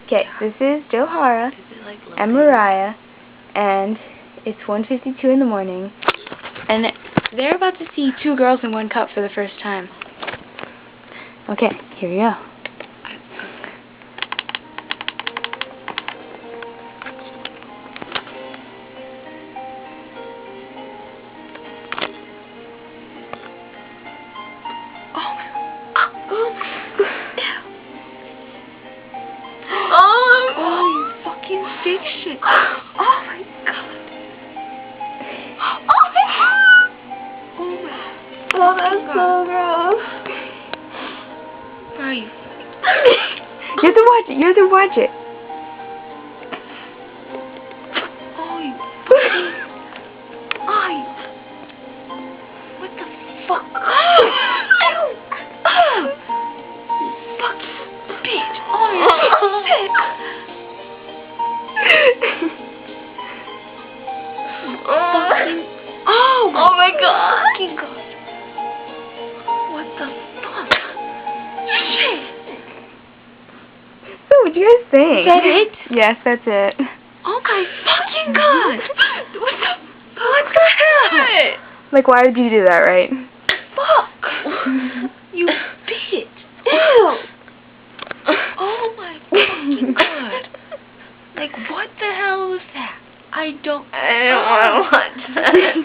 Okay, this is Johara and Mariah, and it's 1:52 in the morning, and they're about to see two girls in one cup for the first time. Okay, here we go. Oh, you fucking big shit. Oh my god. Oh my god. Oh my. Oh, that's so gross. Where are you? You have to watch it. You have to watch it. Oh, you fucking. Oh, you. What the fuck? Fucking bitch. Oh, you're sick. Fucking. Oh my god. Fucking god. What the fuck? Shit. So, what do you guys think? Is that it? Yes, that's it. Oh my fucking god. What the hell? Like, why did you do that, right? Fuck. You bitch. Ew. Oh my fucking god. Like, what the hell was that? I don't want to watch that.